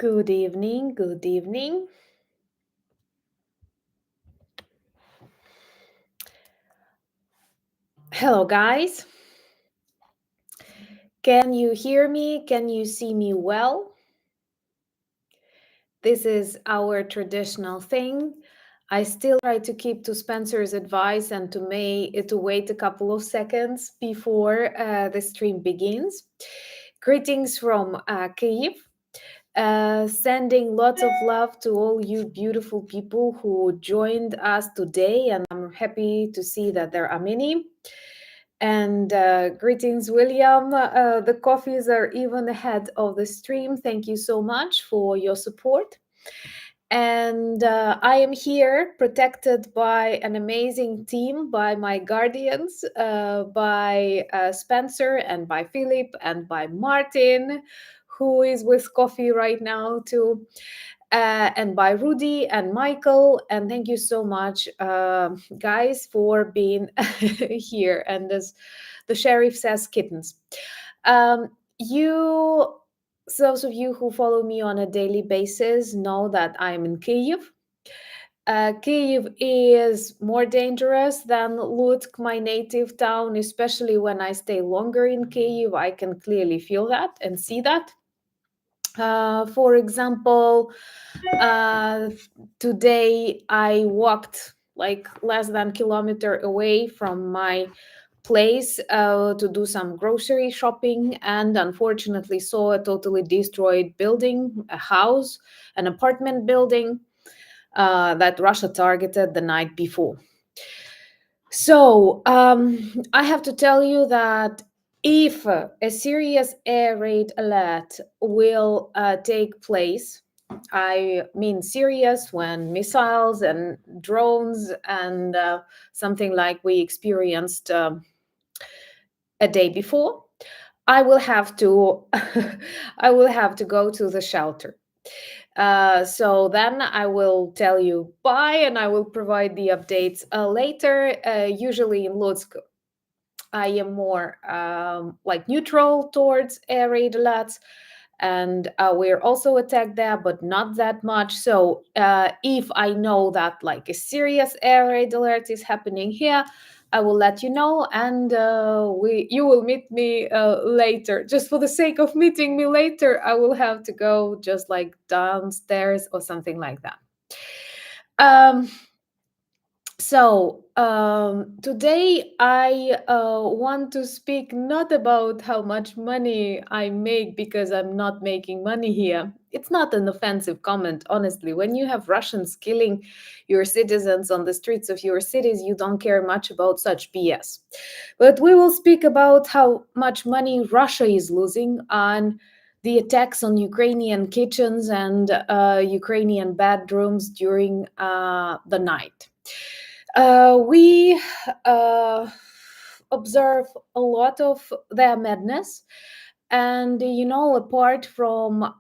Good evening, good evening. Hello, guys. Can you hear me? Can you see me well? This is our traditional thing. I still try to keep to Spencer's advice and to wait a couple of seconds before the stream begins. Greetings from Kyiv. Sending lots of love to all you beautiful people who joined us today, and I'm happy to see that there are many. And greetings, William. The coffees are even ahead of the stream. Thank you so much for your support. And I am here protected by an amazing team, by my guardians, by Spencer and by Philip and by Martin, who is with coffee right now too, and by Rudy and Michael. And thank you so much, guys, for being here. And as the sheriff says, kittens. You Those of you who follow me on a daily basis know that I'm in Kyiv. Kyiv is more dangerous than Lutsk, my native town, especially when I stay longer in Kyiv. I can clearly feel that and see that. For example, uh, today I walked like less than a kilometer away from my place to do some grocery shopping, and unfortunately saw a totally destroyed building, a house, an apartment building that Russia targeted the night before. So I have to tell you that if a serious air raid alert will take place, I mean serious when missiles and drones and something like we experienced a day before, I will have to I will have to go to the shelter. So then I will tell you bye, and I will provide the updates later. Usually in Lutsk, I am more like neutral towards air raid alerts, and we're also attacked there, but not that much. So if I know that like a serious air raid alert is happening here, I will let you know, and you will meet me later. Just for the sake of meeting me later, I will have to go just like downstairs or something like that. Um, Today I want to speak not about how much money I make, because I'm not making money here. It's not an offensive comment, honestly. When you have Russians killing your citizens on the streets of your cities, you don't care much about such BS. But we will speak about how much money Russia is losing on the attacks on Ukrainian kitchens and Ukrainian bedrooms during the night. We observe a lot of their madness, and apart from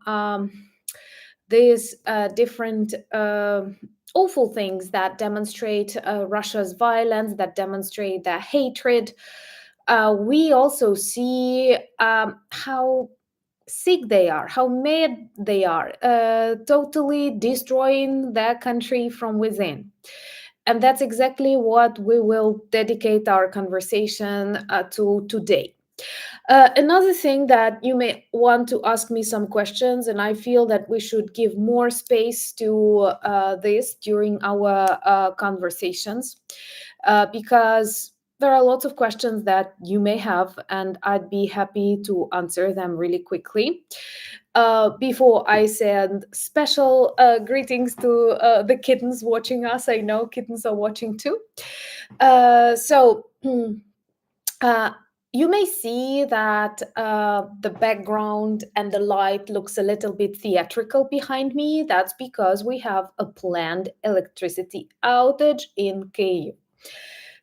these different awful things that demonstrate Russia's violence, that demonstrate their hatred, we also see how sick they are, how mad they are, totally destroying their country from within. And that's exactly what we will dedicate our conversation to today. Another thing that you may want to ask me some questions, and I feel that we should give more space to this during our conversations, because there are lots of questions that you may have, and I'd be happy to answer them really quickly. Before I send special greetings to the kittens watching us, I know kittens are watching too. So, you may see that the background and the light looks a little bit theatrical behind me. That's because we have a planned electricity outage in Kyiv.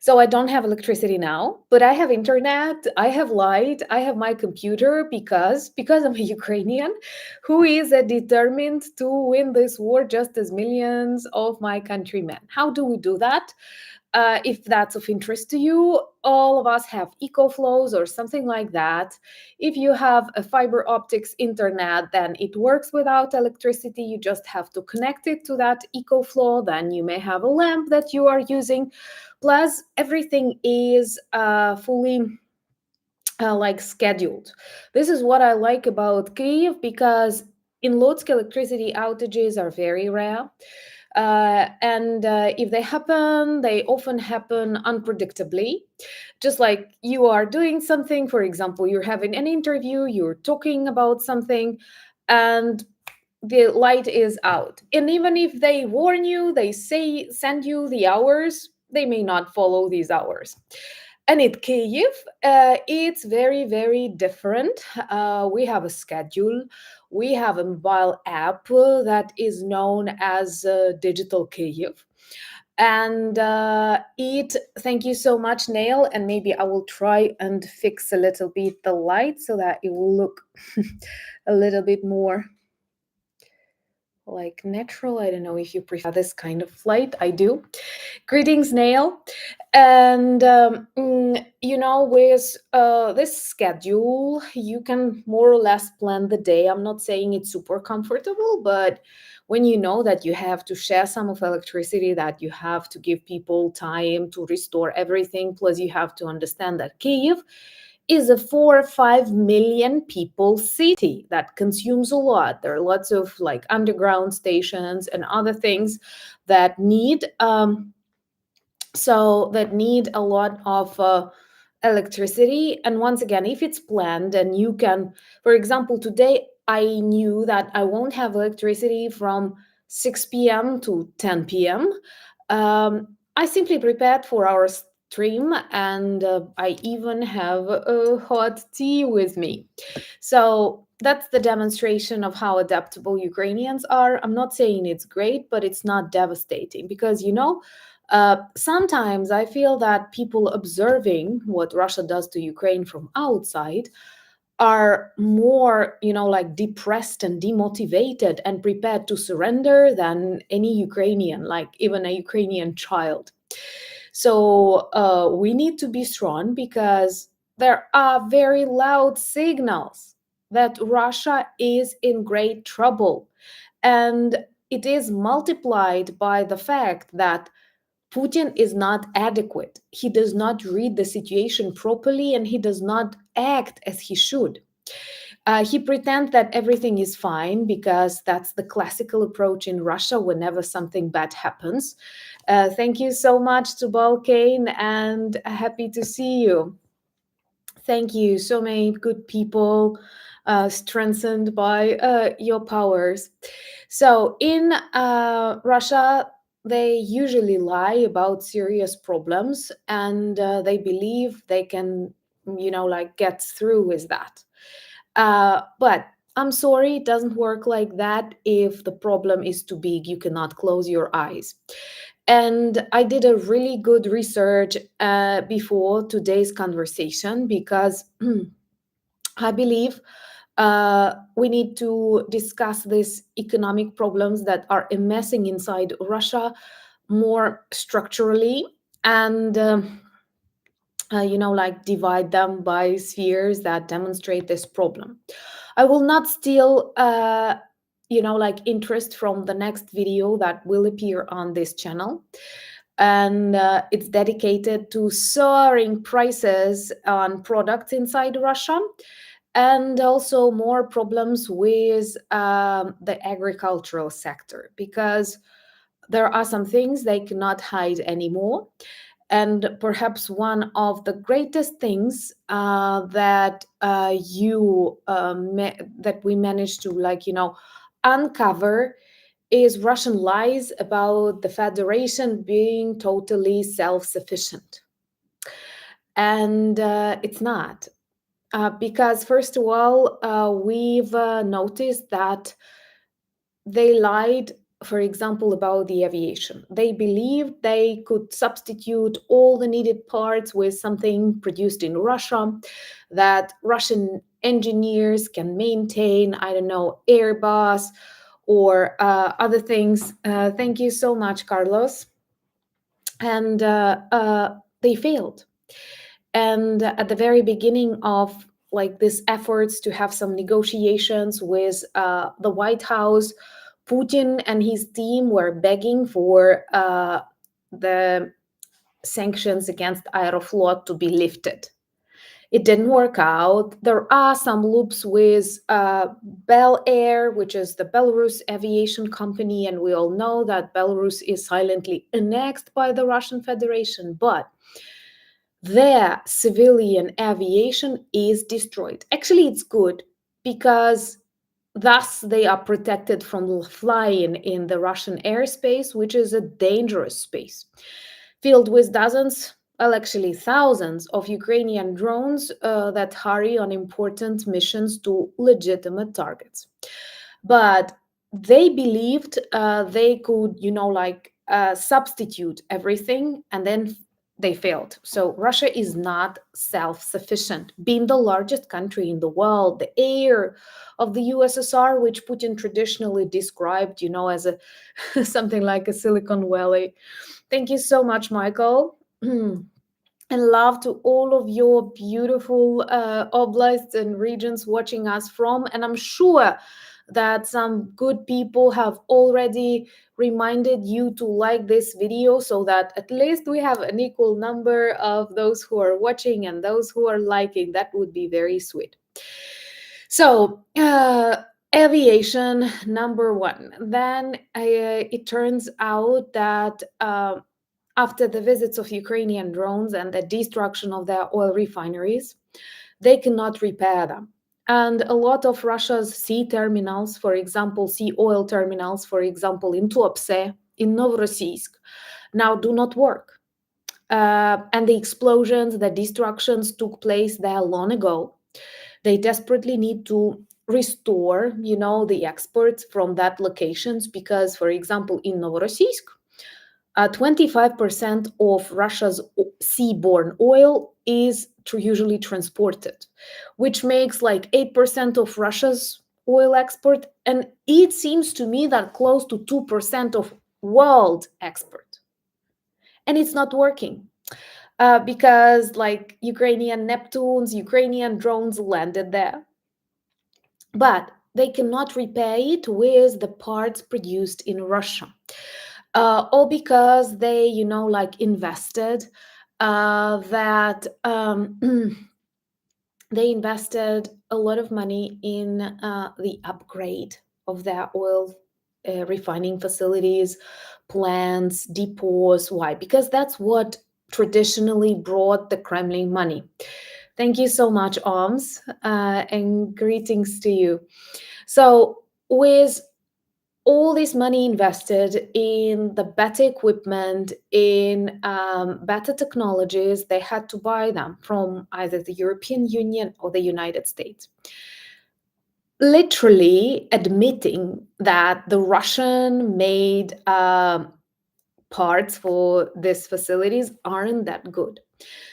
So I don't have electricity now, but I have internet, I have light, I have my computer, because I'm a Ukrainian who is determined to win this war just as millions of my countrymen. How do we do that? If that's of interest to you, all of us have EcoFlows or something like that. If you have a fiber optics internet, then it works without electricity. You just have to connect it to that EcoFlow. Then you may have a lamp that you are using. Plus, everything is fully like scheduled. This is what I like about Kyiv, because in Lutsk, electricity outages are very rare. And if they happen, they often happen unpredictably. Just like you are doing something, for example, you're having an interview, you're talking about something, and the light is out. And even if they warn you, they say send you the hours, they may not follow these hours. And at Kyiv, it's very, very different. We have a schedule. We have a mobile app that is known as Digital Kyiv. And thank you so much, Nail. And maybe I will try and fix a little bit the light so that it will look a little bit more like natural. I don't know if you prefer this kind of light. I do. Greetings, Nail. And with this schedule, you can more or less plan the day. I'm not saying it's super comfortable, but when you know that you have to share some of electricity, that you have to give people time to restore everything, plus you have to understand that Kyiv is a 4 or 5 million people city that consumes a lot. There are lots of like underground stations and other things that need that need a lot of electricity. And once again, if it's planned and you can, for example, today I knew that I won't have electricity from 6 p.m. to 10 p.m. I simply prepared for our stream, and I even have a hot tea with me. So that's the demonstration of how adaptable Ukrainians are. I'm not saying it's great, but it's not devastating, because sometimes I feel that people observing what Russia does to Ukraine from outside are more, like depressed and demotivated and prepared to surrender than any Ukrainian, like even a Ukrainian child. So we need to be strong, because there are very loud signals that Russia is in great trouble. And it is multiplied by the fact that Putin is not adequate. He does not read the situation properly, and he does not act as he should. He pretends that everything is fine, because that's the classical approach in Russia whenever something bad happens. Thank you so much to Balkane, and happy to see you. Thank you. So many good people strengthened by your powers. So in Russia, they usually lie about serious problems, and they believe they can, like get through with that. But I'm sorry, it doesn't work like that. If the problem is too big, you cannot close your eyes. And I did a really good research before today's conversation, because I believe we need to discuss these economic problems that are amassing inside Russia more structurally, and like divide them by spheres that demonstrate this problem. I will not steal like interest from the next video that will appear on this channel, and it's dedicated to soaring prices on products inside Russia, and also more problems with the agricultural sector, because there are some things they cannot hide anymore. And perhaps one of the greatest things that that we managed to uncover is Russian lies about the Federation being totally self-sufficient. And it's not. Because first of all, we've noticed that they lied, for example, about the aviation. They believed they could substitute all the needed parts with something produced in Russia, that Russian engineers can maintain, I don't know, Airbus or other things. Thank you so much, Carlos. and they failed. And at the very beginning of like this efforts to have some negotiations with the White House, Putin and his team were begging for the sanctions against Aeroflot to be lifted. It didn't work out. There are some loops with Bel Air, which is the Belarus aviation company, and we all know that Belarus is silently annexed by the Russian Federation, but their civilian aviation is destroyed. Actually, it's good because thus they are protected from flying in the Russian airspace, which is a dangerous space, filled with dozens, well, actually thousands of Ukrainian drones that hurry on important missions to legitimate targets. But they believed they could, substitute everything, and then they failed. So Russia is not self-sufficient. Being the largest country in the world, the heir of the USSR, which Putin traditionally described, as a something like a Silicon Valley. Thank you so much, Michael. And love to all of your beautiful oblasts and regions watching us from. And I'm sure that some good people have already reminded you to like this video so that at least we have an equal number of those who are watching and those who are liking. That would be very sweet. So, aviation, number one. Then it turns out that after the visits of Ukrainian drones and the destruction of their oil refineries, they cannot repair them. And a lot of Russia's sea terminals, for example, sea oil terminals, for example, in Tuapse, in Novorossiysk, now do not work. And the explosions, the destructions took place there long ago. They desperately need to restore, the exports from that locations because, for example, in Novorossiysk, 25% of Russia's seaborne oil is usually transported, which makes like 8% of Russia's oil export. And it seems to me that close to 2% of world export. And it's not working because like Ukrainian Neptunes, Ukrainian drones landed there. But they cannot repair it with the parts produced in Russia. All because they, invested that they invested a lot of money in the upgrade of their oil refining facilities, plants, depots. Why? Because that's what traditionally brought the Kremlin money. Thank you so much, Oms, and greetings to you. So, with all this money invested in the better equipment, in better technologies, they had to buy them from either the European Union or the United States. Literally admitting that the Russian made parts for these facilities aren't that good.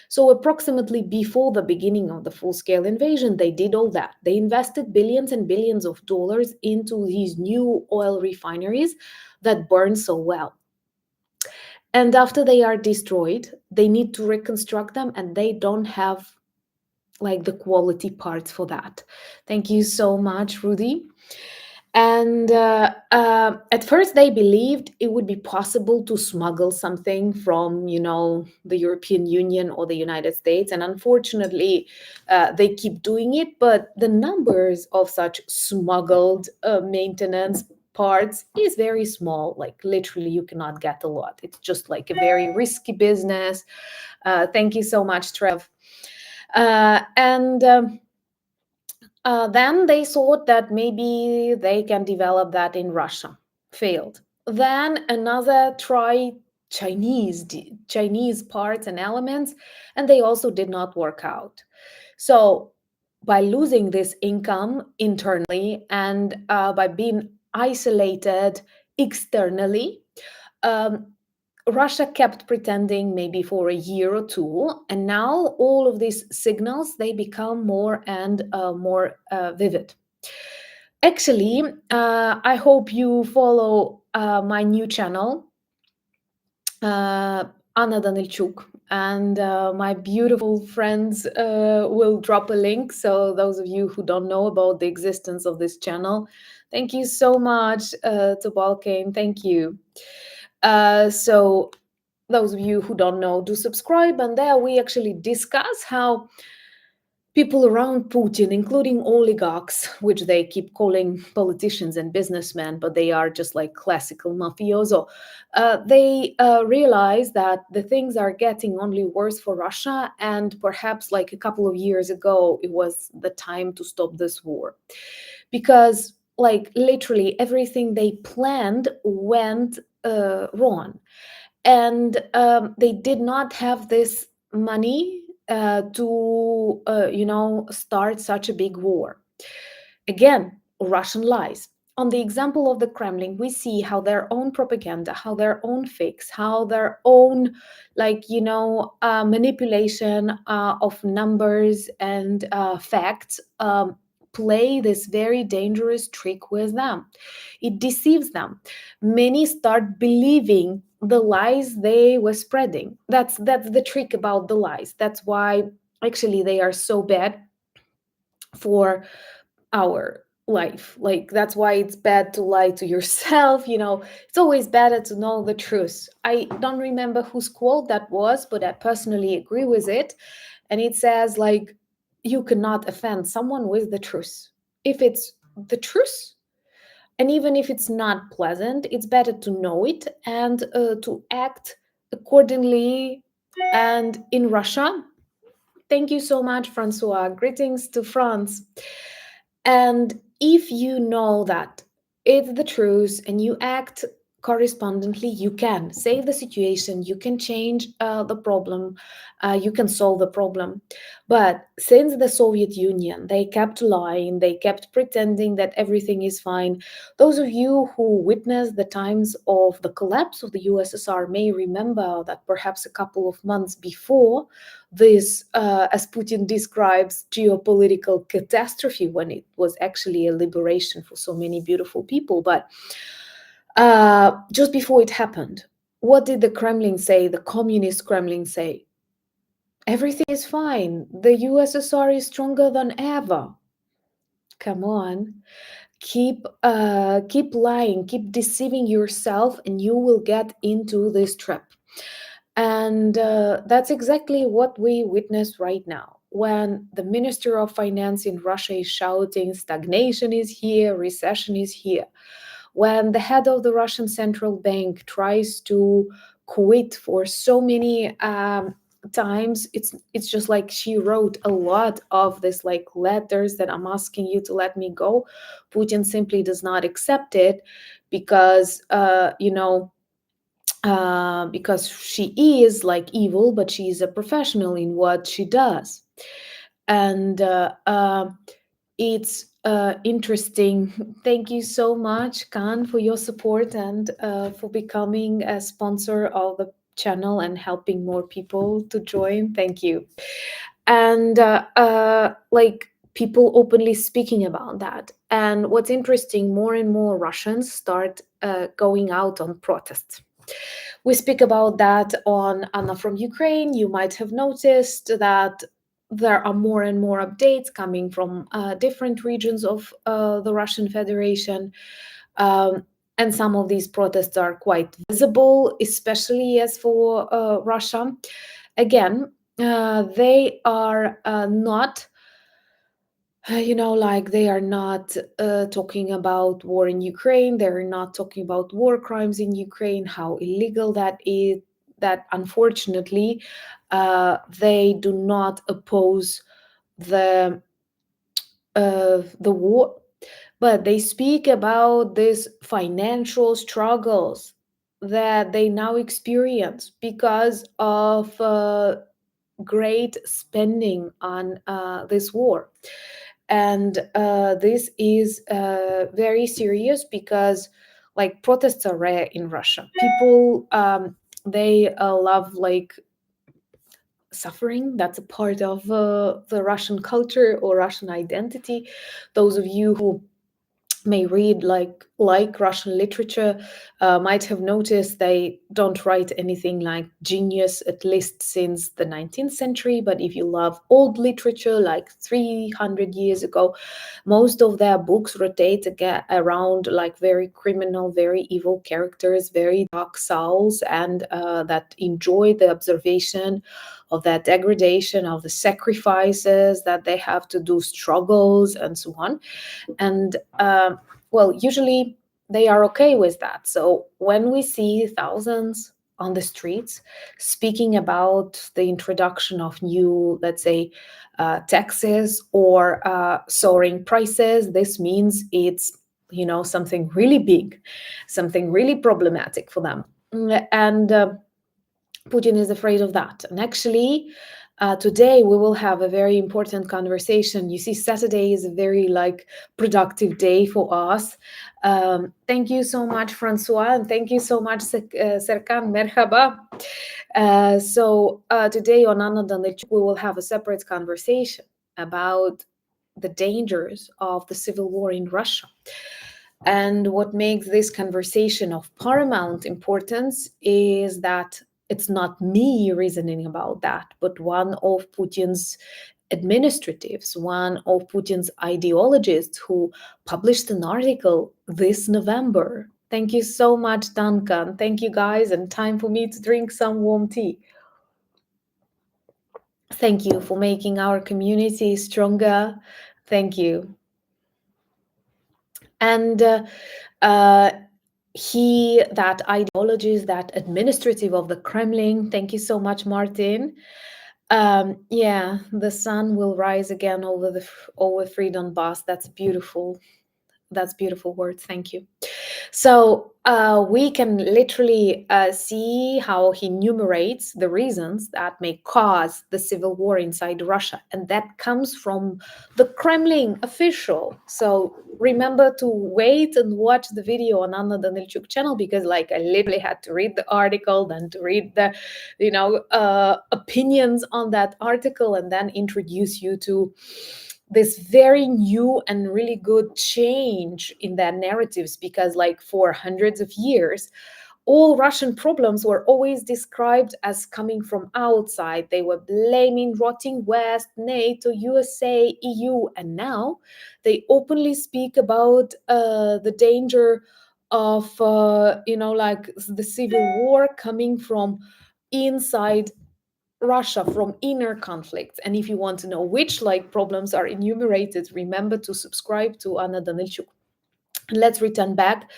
So, approximately before the beginning of the full scale invasion, they did all that. They invested billions and billions of dollars into these new oil refineries that burn so well. And after they are destroyed, they need to reconstruct them, and they don't have like the quality parts for that. Thank you so much, Rudy. And at first, they believed it would be possible to smuggle something from, the European Union or the United States. And unfortunately, they keep doing it. But the numbers of such smuggled maintenance parts is very small. Like literally, you cannot get a lot. It's just like a very risky business. Thank you so much, Trev. And then they thought that maybe they can develop that in Russia. Failed. Then another try Chinese parts and elements, and they also did not work out. So by losing this income internally and by being isolated externally, um, Russia kept pretending maybe for a year or two, and now all of these signals they become more and more vivid. Actually, I hope you follow my new channel. Anna Danilchuk, and my beautiful friends will drop a link. So those of you who don't know about the existence of this channel, thank you so much to Balkane. Thank you. So those of you who don't know, do subscribe, and there we actually discuss how people around Putin, including oligarchs, which they keep calling politicians and businessmen, but they are just like classical mafioso, they realize that the things are getting only worse for Russia, and perhaps like a couple of years ago, it was the time to stop this war. Because, like, literally everything they planned went wrong, and they did not have this money to start such a big war. Again, Russian lies. On the example of the Kremlin, we see how their own propaganda, how their own fakes, how their own, manipulation of numbers and facts play this very dangerous trick with them. It deceives them. Many start believing the lies they were spreading. That's the trick about the lies. That's why actually they are so bad for our life. Like, that's why it's bad to lie to yourself. It's always better to know the truth. I don't remember whose quote that was, but I personally agree with it. And it says, like, you cannot offend someone with the truth. If it's the truth, and even if it's not pleasant, it's better to know it and to act accordingly. And in Russia, thank you so much, Francois. Greetings to France. And if you know that it's the truth and you act correspondingly, you can save the situation, you can change the problem, you can solve the problem. But since the Soviet Union, they kept lying, they kept pretending that everything is fine. Those of you who witnessed the times of the collapse of the USSR may remember that perhaps a couple of months before this, as Putin describes, geopolitical catastrophe, when it was actually a liberation for so many beautiful people. But just before it happened, what did the Kremlin say, the communist Kremlin say? Everything is fine. The USSR is stronger than ever. Come on. Keep lying, keep deceiving yourself, and you will get into this trap. And that's exactly what we witness right now. When the Minister of Finance in Russia is shouting, stagnation is here, recession is here. When the head of the Russian central bank tries to quit for so many times, it's just like she wrote a lot of this, like, letters that I'm asking you to let me go. Putin simply does not accept it because because she is like evil, but she is a professional in what she does. And it's interesting. Thank you so much, Khan, for your support and for becoming a sponsor of the channel and helping more people to join. Thank you. And like, people openly speaking about that. And what's interesting, more and more Russians start going out on protests. We speak about that on Anna from Ukraine. You might have noticed that there are more and more updates coming from different regions of the Russian Federation. And some of these protests are quite visible, especially as for Russia. Again, they are not like, they are not talking about war in Ukraine. They're not talking about war crimes in Ukraine, how illegal that is. That, unfortunately, they do not oppose the war, but they speak about these financial struggles that they now experience because of great spending on this war. And this is very serious because, like, protests are rare in Russia. People, they love, like, suffering. That's a part of the Russian culture or Russian identity. Those of you who may read like Russian literature might have noticed they don't write anything like genius, at least since the 19th century. But if you love old literature, like 300 years ago, most of their books rotate around like very criminal, very evil characters, very dark souls, and that enjoy the observation of that degradation, of the sacrifices that they have to do, struggles, and so on. And well, usually they are okay with that. So when we see thousands on the streets speaking about the introduction of new, let's say, taxes or soaring prices, this means it's, something really big, something really problematic for them. And Putin is afraid of that. And actually, today we will have a very important conversation. You see, Saturday is a very productive day for us. Thank you so much, Francois, and thank you so much, Serkan. Merhaba. Today on Anna Danilchuk, we will have a separate conversation about the dangers of the civil war in Russia. And what makes this conversation of paramount importance is that it's not me reasoning about that, but one of Putin's administratives, one of Putin's ideologists who published an article this November. Thank you so much, Duncan. Thank you, guys, and time for me to drink some warm tea. Thank you for making our community stronger. Thank you. And that ideologist, that administrative of the Kremlin. Thank you so much, Martin. Yeah, the sun will rise again over free Donbass. That's beautiful. That's beautiful words. Thank you. So we can literally see how he enumerates the reasons that may cause the civil war inside Russia. And that comes from the Kremlin official. So remember to wait and watch the video on Anna Danilchuk channel, because I literally had to read the article, then to read the, opinions on that article, and then introduce you to this very new and really good change in their narratives, because for hundreds of years all Russian problems were always described as coming from outside. They were blaming rotting West, NATO, USA, EU, and now they openly speak about the danger of the civil war coming from inside Russia, from inner conflicts. And if you want to know which problems are enumerated, remember to subscribe to Anna Danilchuk. Let's return back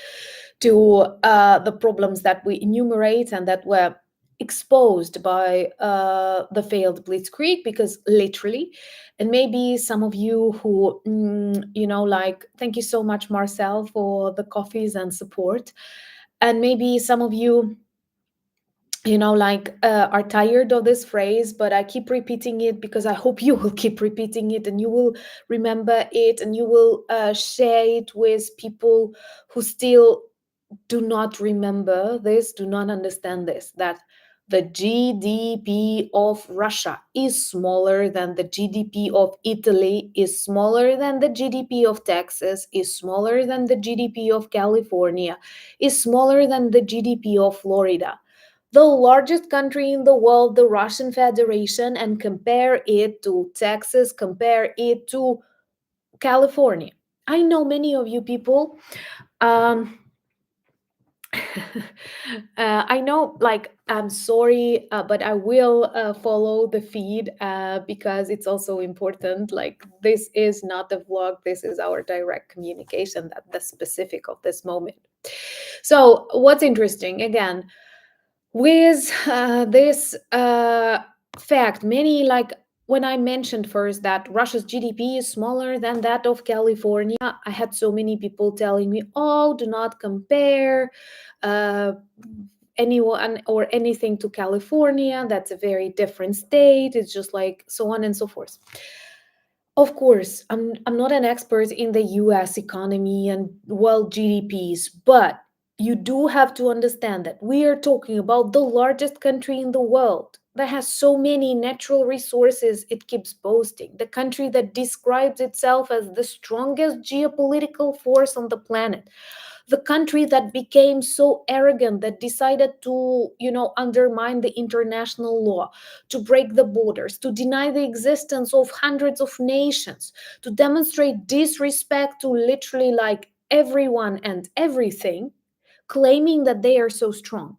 to the problems that we enumerate and that were exposed by the failed blitzkrieg, because literally, and maybe some of you who thank you so much, Marcel, for the coffees and support, and maybe some of you are tired of this phrase, but I keep repeating it because I hope you will keep repeating it, and you will remember it, and you will share it with people who still do not remember this, do not understand this, that the GDP of Russia is smaller than the GDP of Italy, is smaller than the GDP of Texas, is smaller than the GDP of California, is smaller than the GDP of Florida. The largest country in the world, the Russian Federation, and compare it to Texas, compare it to California. I know many of you people, I know, I'm sorry, but I will follow the feed because it's also important. This is not a vlog, this is our direct communication, that the specific of this moment. So what's interesting, again, with this fact, many, when I mentioned first that Russia's GDP is smaller than that of California, I had so many people telling me, oh, do not compare anyone or anything to California. That's a very different state. It's just so on and so forth. Of course, I'm not an expert in the US economy and world GDPs, but you do have to understand that we are talking about the largest country in the world, that has so many natural resources it keeps boasting, the country that describes itself as the strongest geopolitical force on the planet, the country that became so arrogant that decided to, undermine the international law, to break the borders, to deny the existence of hundreds of nations, to demonstrate disrespect to literally like everyone and everything, claiming that they are so strong.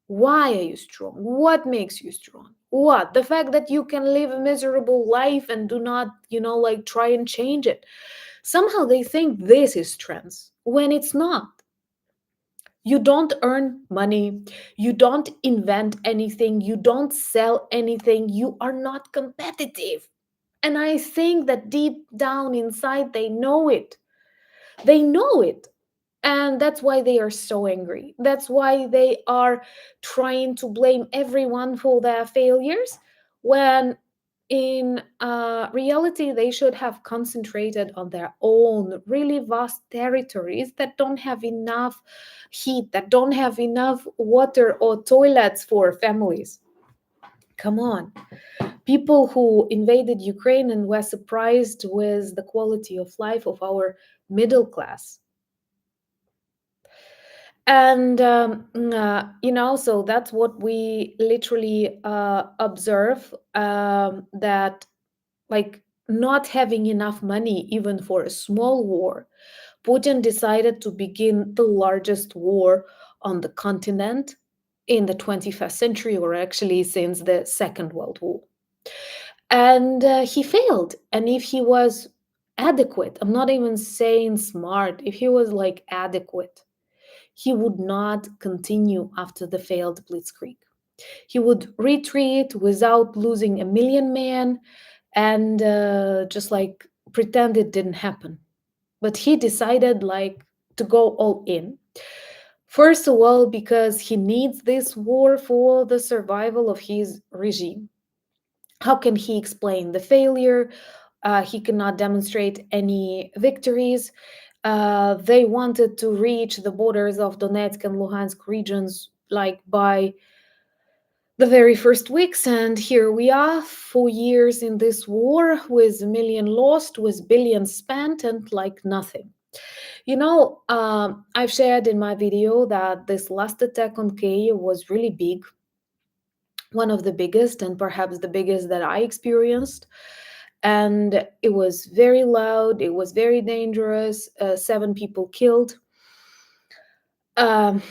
Why are you strong? What makes you strong? What? The fact that you can live a miserable life and do not, like try and change it. Somehow they think this is strength when it's not. You don't earn money. You don't invent anything. You don't sell anything. You are not competitive. And I think that deep down inside, they know it. They know it. And that's why they are so angry. That's why they are trying to blame everyone for their failures when in reality they should have concentrated on their own really vast territories that don't have enough heat, that don't have enough water or toilets for families. Come on. People who invaded Ukraine and were surprised with the quality of life of our middle class. And so that's what we literally observe, that like not having enough money even for a small war, Putin decided to begin the largest war on the continent in the 21st century, or actually since the Second World War. And he failed. And if he was adequate, I'm not even saying smart, if he was like adequate, he would not continue after the failed blitzkrieg. He would retreat without losing a million men and just like pretend it didn't happen. But he decided like to go all in. First of all, because he needs this war for the survival of his regime. How can he explain the failure? He cannot demonstrate any victories. They wanted to reach the borders of Donetsk and Luhansk regions like by the very first weeks, and here we are, 4 years in this war with a million lost, with billions spent, and like nothing. I've shared in my video that this last attack on Kyiv was really big, one of the biggest, and perhaps the biggest that I experienced. And it was very loud, it was very dangerous, 7 people killed, um,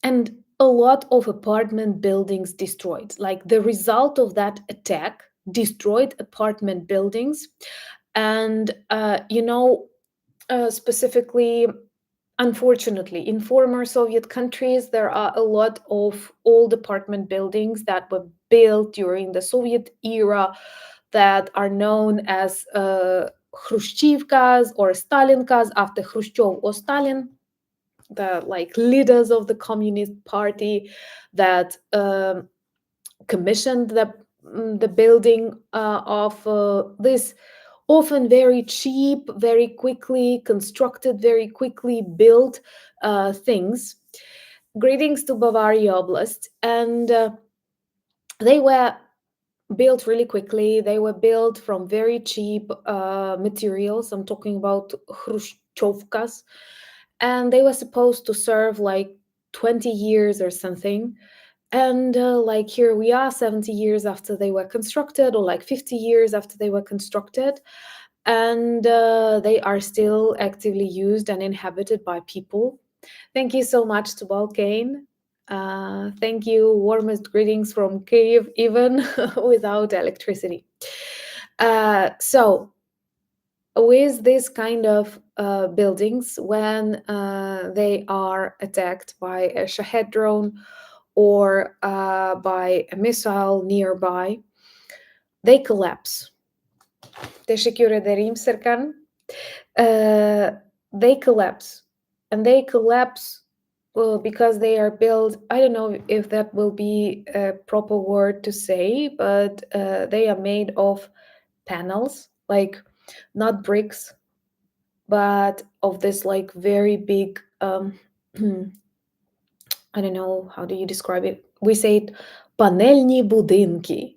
and a lot of apartment buildings destroyed. Like the result of that attack destroyed apartment buildings. And, specifically, unfortunately, in former Soviet countries, there are a lot of old apartment buildings that were built during the Soviet era that are known as Khrushchevkas or Stalinkas after Khrushchev or Stalin, the like leaders of the Communist Party that commissioned the building of this often very cheap, very quickly constructed, very quickly built things. Greetings to Bavaria Oblast. And they were built really quickly. They were built from very cheap materials. I'm talking about Khrushchevkas. And they were supposed to serve like 20 years or something. And like here we are 70 years after they were constructed, or like 50 years after they were constructed. And they are still actively used and inhabited by people. Thank you so much to Balkane. Thank you. Warmest greetings from Kyiv, even without electricity. So, with this kind of buildings, when they are attacked by a Shahed drone or by a missile nearby, they collapse. Teşekkür ederim Serkan. They collapse. And they collapse because they are built. I don't know if that will be a proper word to say, but they are made of panels, like not bricks, but of this like very big I don't know, how do you describe it? We say it Панельні будинки.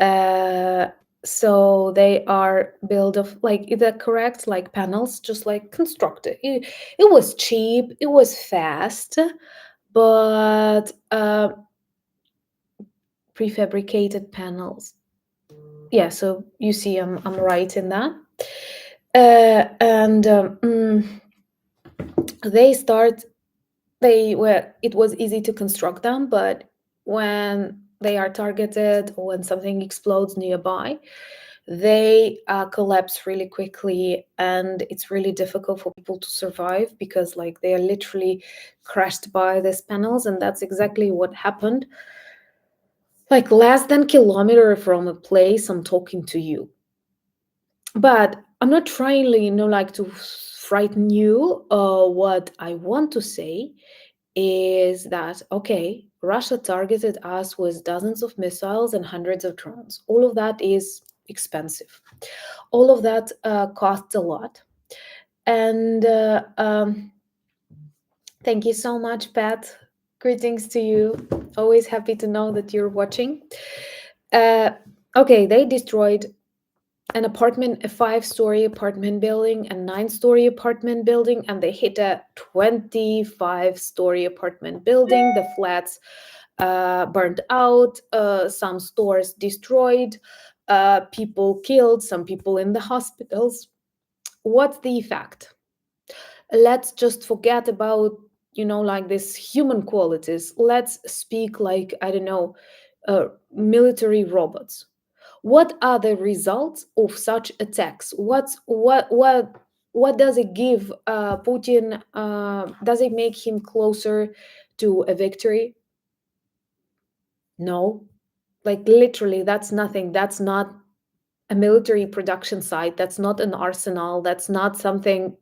Uh, so they are built of, like, is that correct? Like panels, just like constructed. It was cheap, it was fast, but prefabricated panels. Yeah, so you see, I'm right in that. And they start they were it was easy to construct them, but when they are targeted or when something explodes nearby, they collapse really quickly, and it's really difficult for people to survive because, like, they are literally crushed by these panels, and that's exactly what happened. Like, less than kilometer from a place I'm talking to you. But I'm not trying, like, to frighten you. What I want to say is that, okay, Russia targeted us with dozens of missiles and hundreds of drones. All of that is expensive. All of that costs a lot. And thank you so much, Pat. Greetings to you. Always happy to know that you're watching. Uh, okay, they destroyed an apartment, a 5-story apartment building, a 9-story apartment building, and they hit a 25-story apartment building. The flats burned out, some stores destroyed, people killed, some people in the hospitals. What's the effect? Let's just forget about, like, this human qualities. Let's speak, like, I don't know, military robots. What are the results of such attacks? What does it give Putin? Does it make him closer to a victory? No. Like, literally, that's nothing. That's not a military production site. That's not an arsenal. That's not something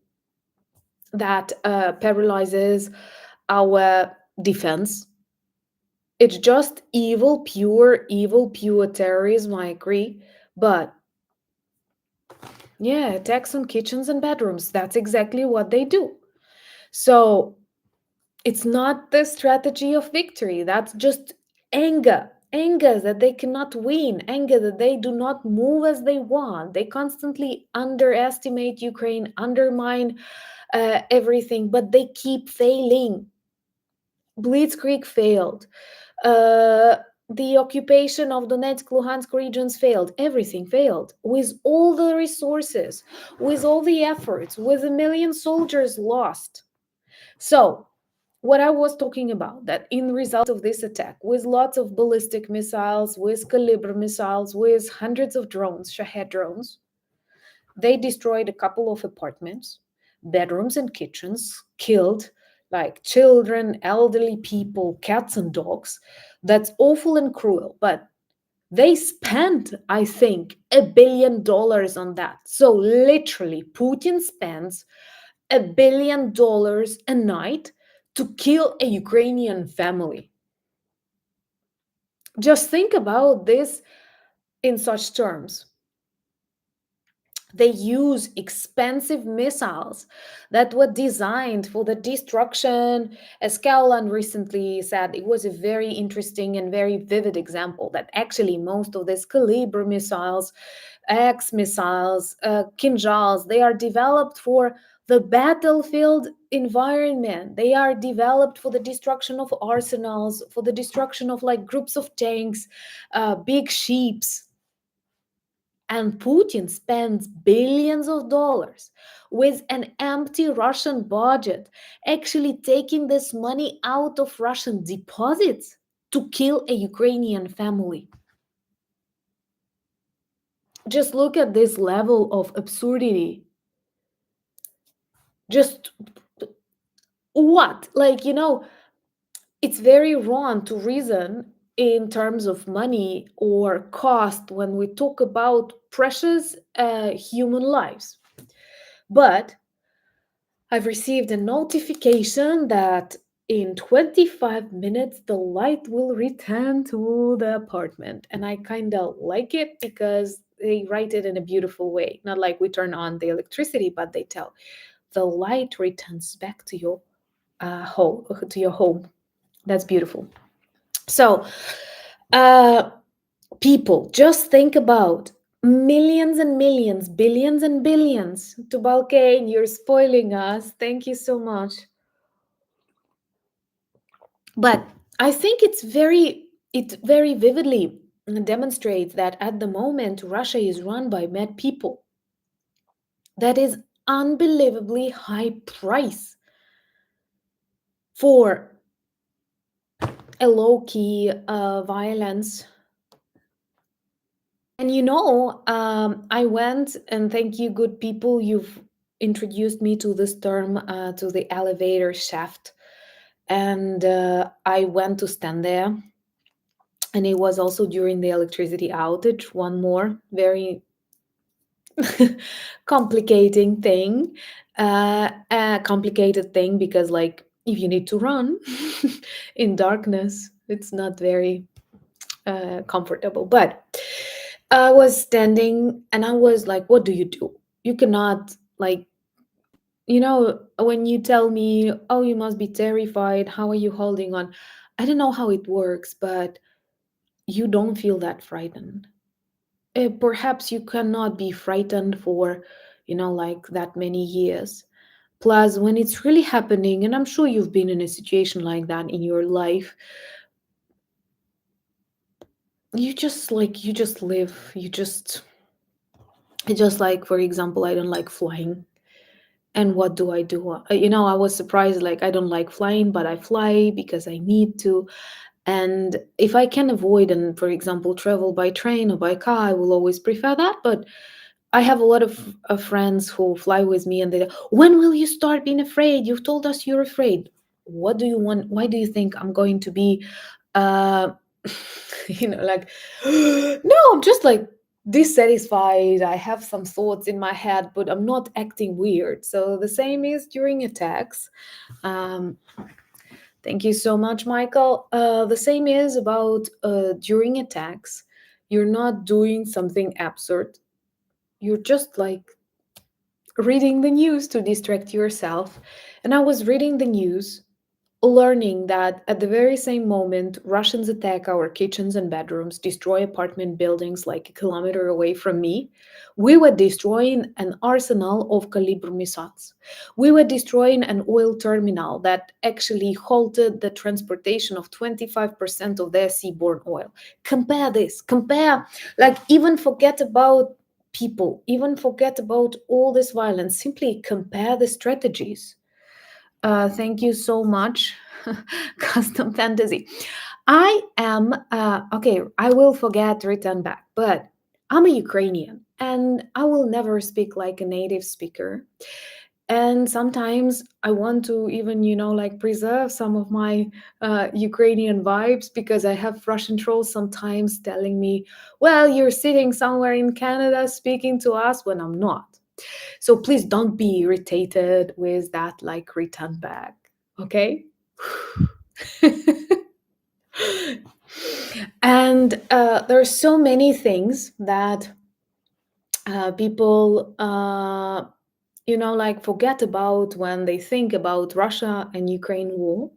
that paralyzes our defense. It's just evil, pure terrorism, I agree. But yeah, attacks on kitchens and bedrooms, that's exactly what they do. So it's not the strategy of victory. That's just anger that they cannot win, anger that they do not move as they want. They constantly underestimate Ukraine, undermine everything, but they keep failing. Blitzkrieg failed. Uh, the occupation of Donetsk, Luhansk regions failed. Everything failed. With all the resources, with all the efforts, with a million soldiers lost. So, what I was talking about, that in result of this attack, with lots of ballistic missiles, with Kalibr missiles, with hundreds of drones, Shahed drones, they destroyed a couple of apartments, bedrooms, and kitchens, killed, like, children, elderly people, cats, and dogs. That's awful and cruel, but they spent, I think, $1 billion on that. So, literally, Putin spends $1 billion a night to kill a Ukrainian family. Just think about this in such terms. They use expensive missiles that were designed for the destruction. As Kaulan recently said, it was a very interesting and very vivid example that actually most of these Kalibr missiles, X missiles, Kinjals, they are developed for the battlefield environment. They are developed for the destruction of arsenals, for the destruction of, like, groups of tanks, big ships. And Putin spends billions of dollars with an empty Russian budget, actually taking this money out of Russian deposits to kill a Ukrainian family. Just look at this level of absurdity. Just what? Like, it's very wrong to reason in terms of money or cost when we talk about precious human lives. But I've received a notification that in 25 minutes the light will return to the apartment. And I kind of like it because they write it in a beautiful way. Not like we turn on the electricity, but they tell the light returns back to your home, to your home. That's beautiful. So Uh, People, just think about millions and millions, billions and billions. To Balkane, you're spoiling us. Thank you so much. But I think it very vividly demonstrates that at the moment Russia is run by mad people. That is unbelievably high price for a low key violence. And I went, and thank you, good people, you've introduced me to this term, to the elevator shaft. And I went to stand there. And it was also during the electricity outage, one more very complicating thing, a complicated thing, because, like, if you need to run in darkness, it's not very comfortable. But I was standing and I was like, what do you do? You cannot, like, when you tell me, oh, you must be terrified, how are you holding on? I don't know how it works, but you don't feel that frightened. Perhaps you cannot be frightened for, like, that many years. Plus, when it's really happening, and I'm sure you've been in a situation like that in your life, you just live. Just like, for example, I don't like flying. And what do I do? I was surprised, like, I don't like flying, but I fly because I need to. And if I can avoid and, for example, travel by train or by car, I will always prefer that. But I have a lot of friends who fly with me, and they go, when will you start being afraid? You've told us you're afraid. What do you want? Why do you think I'm going to be, uh, like, no, I'm just like dissatisfied. I have some thoughts in my head, but I'm not acting weird. So the same is during attacks. Um, Thank you so much, Michael. The same is about during attacks. You're not doing something absurd. You're just like reading the news to distract yourself. And I was reading the news, learning that at the very same moment Russians attack our kitchens and bedrooms, destroy apartment buildings like a kilometer away from me, we were destroying an arsenal of caliber missiles. We were destroying an oil terminal that actually halted the transportation of 25% of their seaborne oil. Compare this, compare, like, even forget about people, even forget about all this violence, simply compare the strategies. Thank you so much, Custom Fantasy. I am, okay, I will forget to return back, but I'm a Ukrainian and I will never speak like a native speaker. And sometimes I want to even, like, preserve some of my Ukrainian vibes, because I have Russian trolls sometimes telling me, well, you're sitting somewhere in Canada speaking to us, when I'm not. So please don't be irritated with that, like, return back, okay? And there are so many things that people, like, forget about when they think about Russia and Ukraine war,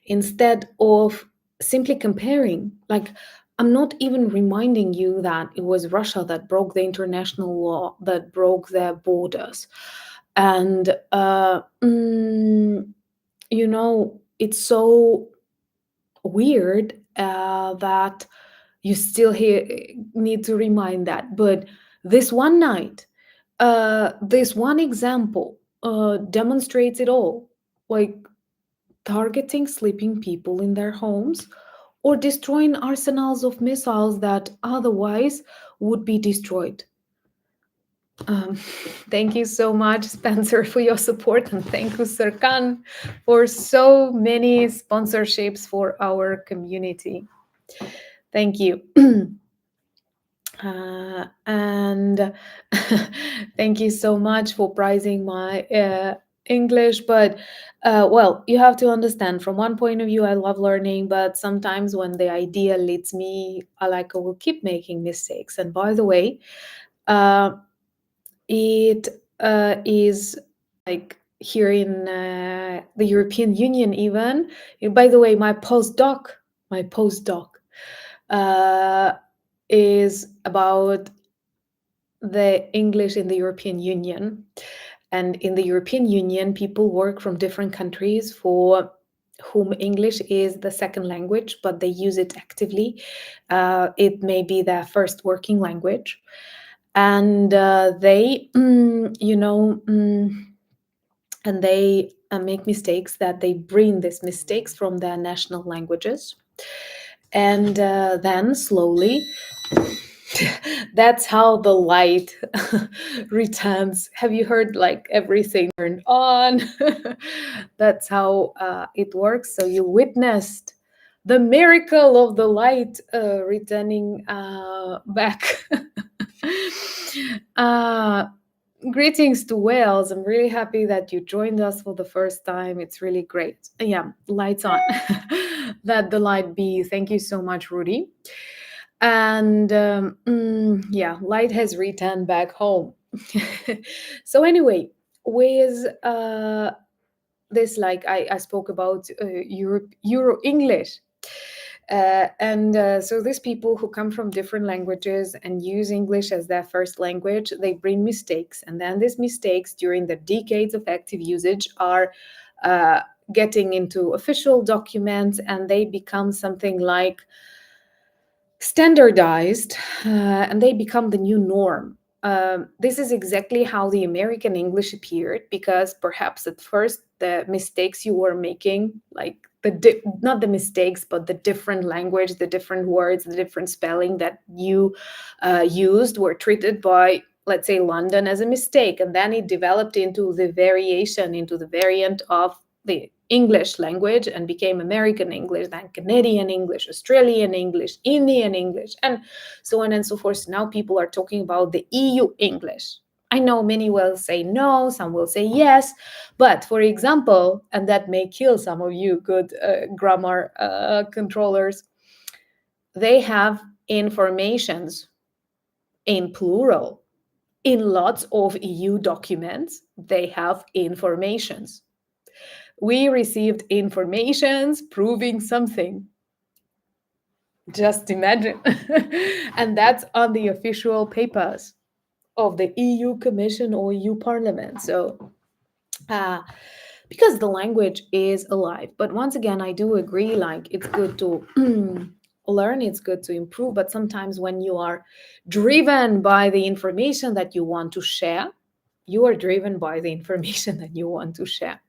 instead of simply comparing. Like, I'm not even reminding you that it was Russia that broke the international law, that broke their borders. And, it's so weird that you still need to remind that. But this one night, this one example demonstrates it all. Like, targeting sleeping people in their homes, or destroying arsenals of missiles that otherwise would be destroyed. Thank you so much, Spencer, for your support, and thank you, Serkan, for so many sponsorships for our community. Thank you. And thank you so much for prizing my English. But, well, you have to understand, from one point of view, I love learning, but sometimes when the idea leads me, I will keep making mistakes. And by the way, uh, it is like here in the European Union, even. By the way, my postdoc uh, is about the English in the European Union. And in the European Union, people work from different countries for whom English is the second language, but they use it actively. It may be their first working language. And they, and they make mistakes that they bring these mistakes from their national languages. And then slowly, that's how the light returns. Have you heard like everything turned on? That's how it works. So you witnessed the miracle of the light returning back. uh, Greetings to Wales. I'm really happy that you joined us for the first time. It's really great. Yeah, lights on. Let the light be. Thank you so much, Rudy. And yeah, light has returned back home. So anyway, with this, like I spoke about Euro English. And so these people who come from different languages and use English as their first language, they bring mistakes. And then these mistakes during the decades of active usage are getting into official documents, and they become something like standardized, and they become the new norm. This is exactly how the American English appeared, because perhaps at first the mistakes you were making, like not the mistakes, but the different language, the different words, the different spelling that you used, were treated by, let's say, London as a mistake. And then it developed into the variation, into the variant of the English language, and became American English, then Canadian English, Australian English, Indian English, and so on and so forth. Now people are talking about the EU English. I know many will say no, some will say yes, but for example, and that may kill some of you good grammar controllers, they have informations in plural. In lots of EU documents, they have informations. We received informations proving something. Just imagine. And that's on the official papers of the EU Commission or EU Parliament. So, because the language is alive. But once again, I do agree, like, it's good to learn, it's good to improve. But sometimes when you are driven by the information that you want to share, you are driven by the information that you want to share.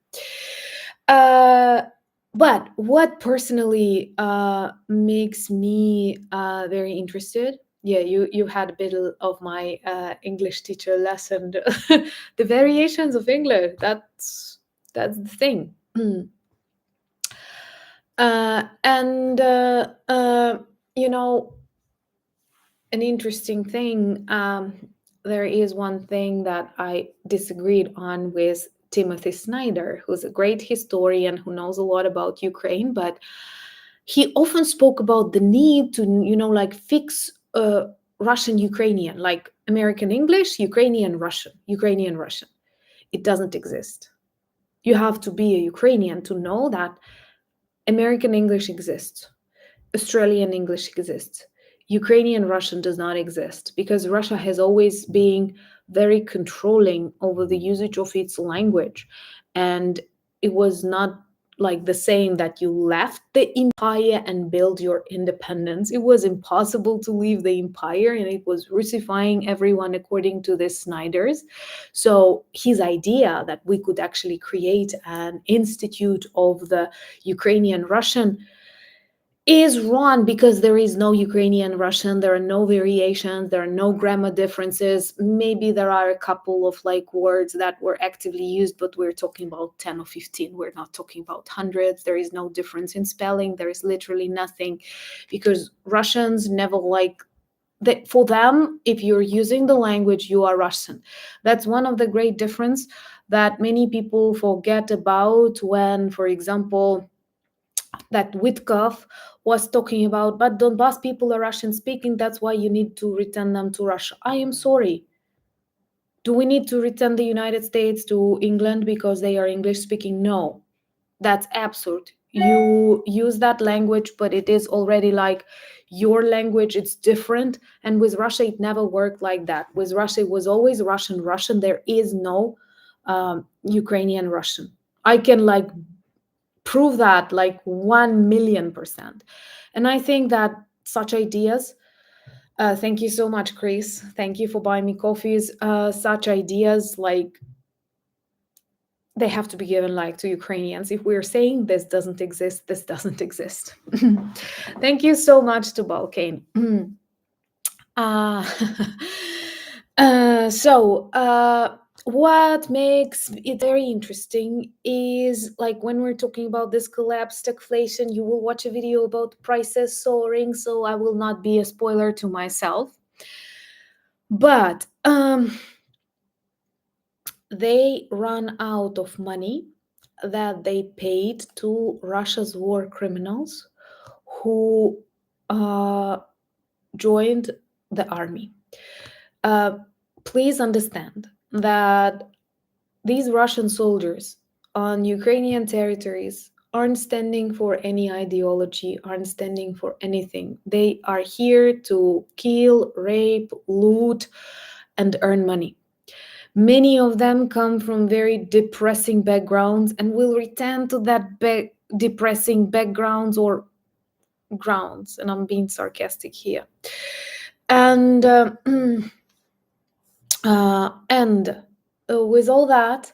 But what personally makes me very interested, yeah, you had a bit of my English teacher lesson, the variations of English. That's the thing. And you know, an interesting thing. There is one thing that I disagreed on with Timothy Snyder, who's a great historian who knows a lot about Ukraine, but he often spoke about the need to, like, fix Russian Ukrainian, like American English, Ukrainian Russian, Ukrainian Russian. It doesn't exist. You have to be a Ukrainian to know that American English exists, Australian English exists. Ukrainian Russian does not exist, because Russia has always been very controlling over the usage of its language. And it was not like the saying that you left the empire and build your independence. It was impossible to leave the empire, and it was Russifying everyone, according to this Snyder's. So his idea that we could actually create an institute of the Ukrainian Russian is wrong, because there is no Ukrainian Russian. There are no variations. There are no grammar differences. Maybe there are a couple of like words that were actively used, but we're talking about 10 or 15. We're not talking about hundreds. There is no difference in spelling. There is literally nothing, because Russians never like that. For them, if you're using the language, you are Russian. That's one of the great difference that many people forget about when, for example, that Witkoff was talking about, but Donbass people are Russian speaking, that's why you need to return them to Russia. I am sorry. Do we need to return the United States to England because they are English speaking? No, that's absurd. you use that language, but it is already like your language, it's different. And with Russia it never worked like that. With Russia it was always Russian. There is no Ukrainian Russian. I can like prove that like 1,000,000%. And I think that such ideas, thank you so much, Chris, thank you for buying me coffees, such ideas like they have to be given like to Ukrainians. If we're saying this doesn't exist, this doesn't exist. Thank you so much to Balkane. uh, what makes it very interesting is like when we're talking about this collapse stagflation, you will watch a video about prices soaring, so I will not be a spoiler to myself. But they run out of money that they paid to Russia's war criminals who joined the army. Please understand that these Russian soldiers on Ukrainian territories aren't standing for any ideology, aren't standing for anything. They are here to kill, rape, loot, and earn money. Many of them come from very depressing backgrounds and will return to that depressing backgrounds or grounds. And I'm being sarcastic here. And with all that,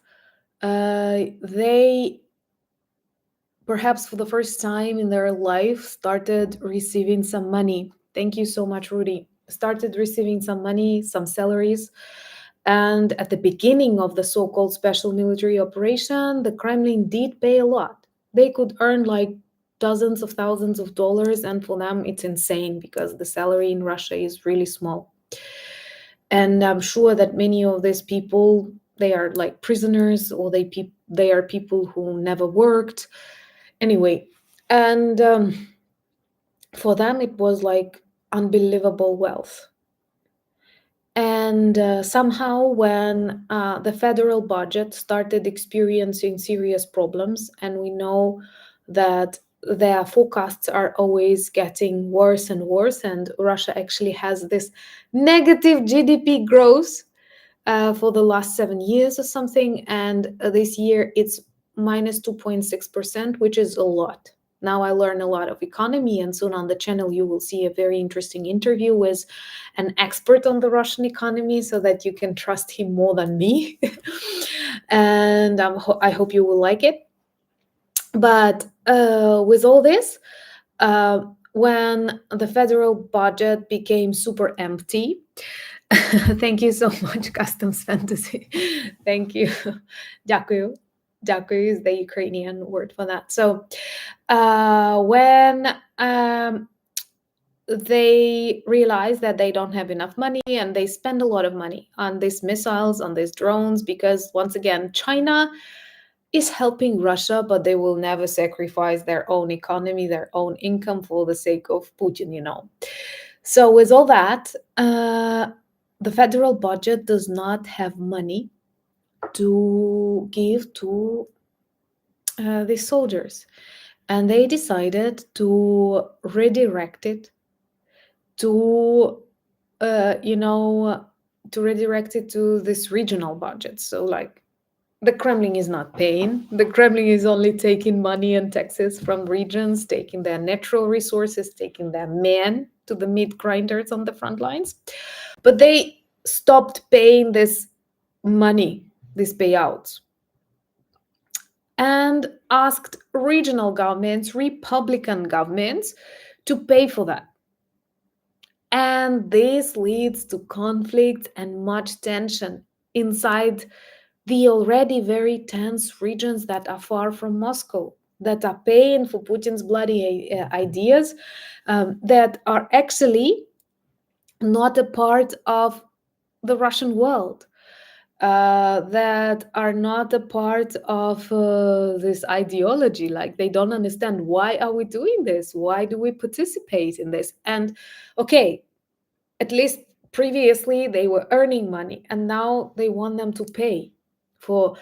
they perhaps for the first time in their life started receiving some money. Thank you so much, Rudy. Started receiving some money, some salaries. And at the beginning of the so-called special military operation, the Kremlin did pay a lot. They could earn like dozens of thousands of dollars, and for them it's insane because the salary in Russia is really small. And I'm sure that many of these people, they are like prisoners, or they are people who never worked. Anyway, and for them it was like unbelievable wealth. And somehow, when the federal budget started experiencing serious problems, and we know that their forecasts are always getting worse and worse, and Russia actually has this negative GDP growth for the last 7 years or something, and this year it's minus 2.6%, which is a lot. Now I learn a lot of economy, and soon on the channel you will see a very interesting interview with an expert on the Russian economy so that you can trust him more than me. And I hope you will like it. But with all this, when the federal budget became super empty, thank you so much, Customs Fantasy. Thank you. Дякую. Дякую is the Ukrainian word for that. So when they realize that they don't have enough money, and they spend a lot of money on these missiles, on these drones, because once again, China is helping Russia, but they will never sacrifice their own economy, their own income for the sake of Putin, you know. So with all that, the federal budget does not have money to give to the soldiers, and they decided to redirect it to to redirect it to this regional budget. So like the Kremlin is not paying. The Kremlin is only taking money and taxes from regions, taking their natural resources, taking their men to the meat grinders on the front lines. But they stopped paying this money, these payouts, and asked regional governments, Republican governments, to pay for that. And this leads to conflict and much tension inside the already very tense regions that are far from Moscow, that are paying for Putin's bloody ideas, that are actually not a part of the Russian world, that are not a part of this ideology. Like they don't understand, why are we doing this? Why do we participate in this? And okay, at least previously they were earning money, and now they want them to pay for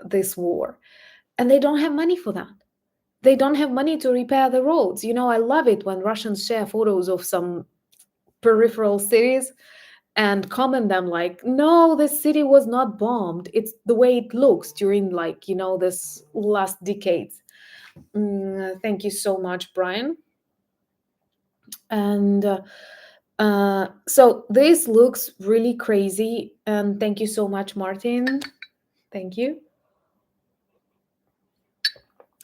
this war, and they don't have money for that. they don't have money to repair the roads. I love it when Russians share photos of some peripheral cities and comment them like, no, this city was not bombed. It's the way it looks during, like, this last decades. Thank you so much, Brian. And so this looks really crazy. And thank you so much, Martin. Thank you.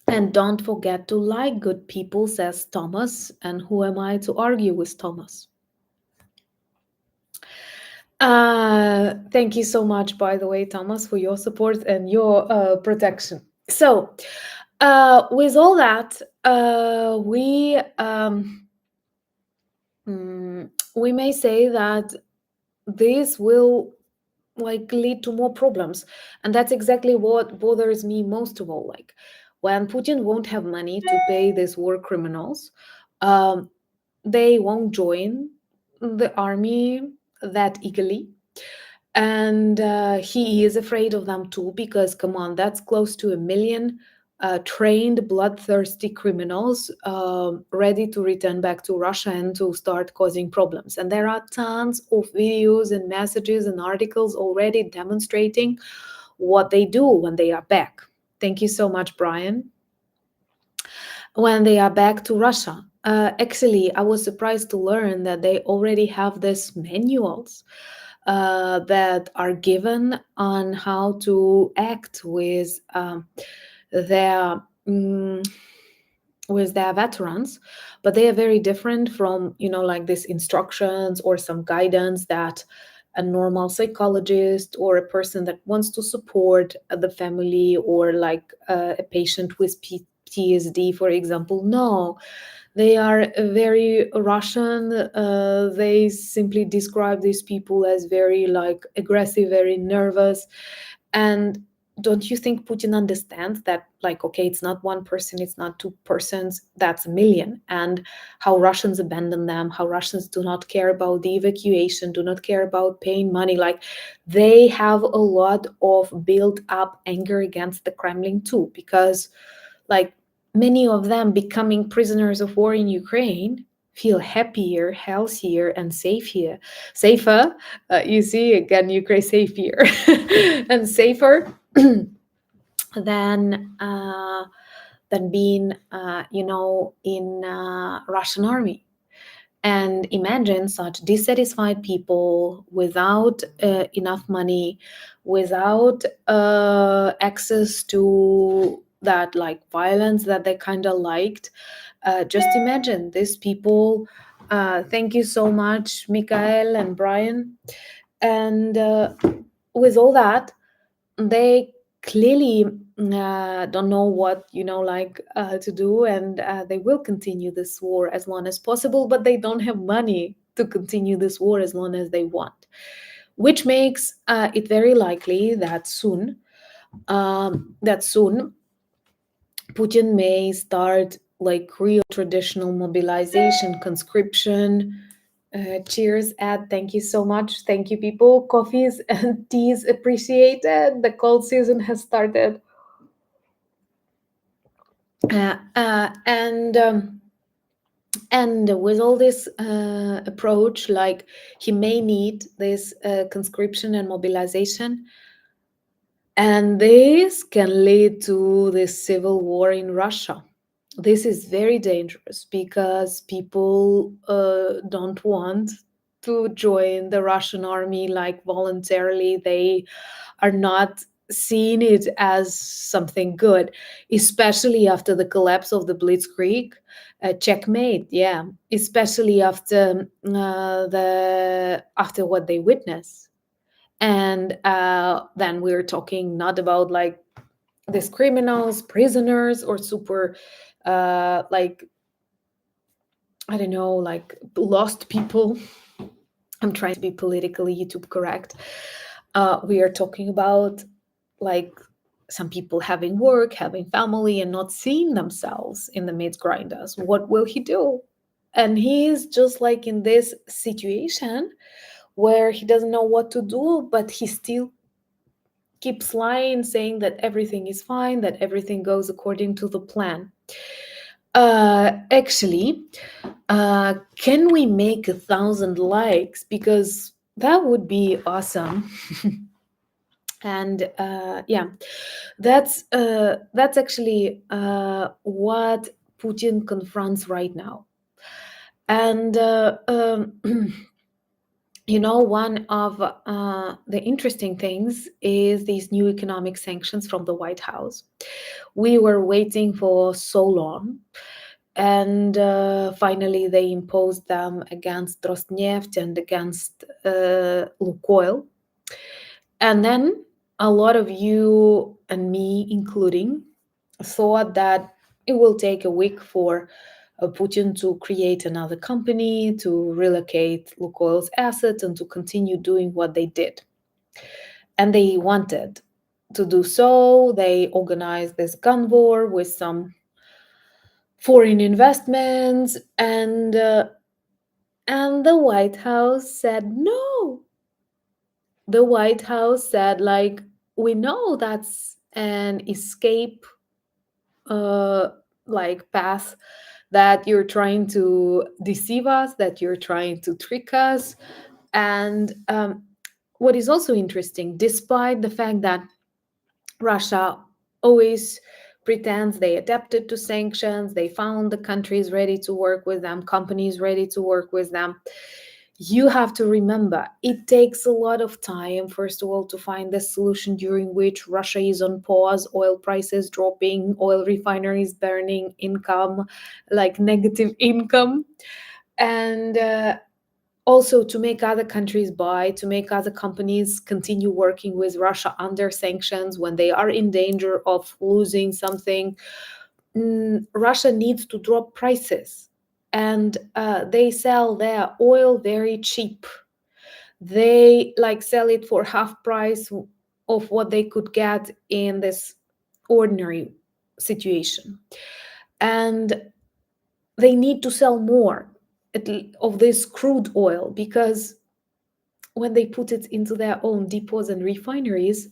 And don't forget to like good people, says Thomas. And who am I to argue with Thomas? Thank you so much, by the way, Thomas, for your support and your protection. So, with all that, we may say that this will like lead to more problems, and that's exactly what bothers me most of all. Like when Putin won't have money to pay these war criminals, um, they won't join the army that eagerly, and he is afraid of them too, because come on, that's close to 1 million trained bloodthirsty criminals ready to return back to Russia and to start causing problems. And there are tons of videos and messages and articles already demonstrating what they do when they are back. Thank you so much, Brian. When they are back to Russia. Actually, I was surprised to learn that they already have these manuals that are given on how to act their mm, with their veterans, but they are very different from like these instructions or some guidance that a normal psychologist or a person that wants to support the family, or like a patient with PTSD, for example. No, they are very Russian. They simply describe these people as very like aggressive, very nervous. And don't you think Putin understands that, like, okay, it's not one person, it's not two persons, that's 1 million, and how Russians abandon them, how Russians do not care about the evacuation, do not care about paying money. Like, they have a lot of built up anger against the Kremlin too, because like many of them becoming prisoners of war in Ukraine feel happier, healthier, and safer. You see, again, Ukraine safer and safer than being, in Russian army. And imagine such dissatisfied people without enough money, without access to that like violence that they kind of liked. Just imagine these people. Thank you so much, Mikael and Brian. And with all that, they clearly don't know what to do, and they will continue this war as long as possible, but they don't have money to continue this war as long as they want, which makes it very likely that soon Putin may start like real traditional mobilization, conscription. Cheers, Ed. Thank you so much. Thank you, people. Coffees and teas appreciated. The cold season has started. Uh, uh, and um, and with all this approach, like he may need this conscription and mobilization, and this can lead to this civil war in Russia. This is very dangerous because people don't want to join the Russian army like voluntarily. They are not seeing it as something good, especially after the collapse of the Blitzkrieg. Checkmate, yeah, especially after after what they witnessed. And then we're talking not about like these criminals, prisoners, or super like, I don't know, like lost people. I'm trying to be politically YouTube correct. We are talking about like some people having work, having family, and not seeing themselves in the meat grinders. What will he do? And he is just like in this situation where he doesn't know what to do, but he still keeps lying, saying that everything is fine, that everything goes according to the plan. Actually, can we make 1,000 likes? Because that would be awesome. And yeah, that's actually what Putin confronts right now. And one of the interesting things is these new economic sanctions from the White House. We were waiting for so long, and finally they imposed them against Rosneft and against Lukoil. And then a lot of you and me, including, thought that it will take a week for Putin to create another company, to relocate Lukoil's assets, and to continue doing what they did. And they wanted to do so. They organized this gun war with some foreign investments, and the White House said no. The White House said, like, we know that's an escape uh like path, that you're trying to deceive us, that you're trying to trick us. And what is also interesting, despite the fact that Russia always pretends they adapted to sanctions, they found the countries ready to work with them, companies ready to work with them. You have to remember, it takes a lot of time, first of all, to find the solution during which Russia is on pause, oil prices dropping, oil refineries burning, income, like negative income. And also to make other countries buy, to make other companies continue working with Russia under sanctions when they are in danger of losing something. Russia needs to drop prices, and they sell their oil very cheap. They like sell it for half price of what they could get in this ordinary situation, and they need to sell more of this crude oil, because when they put it into their own depots and refineries,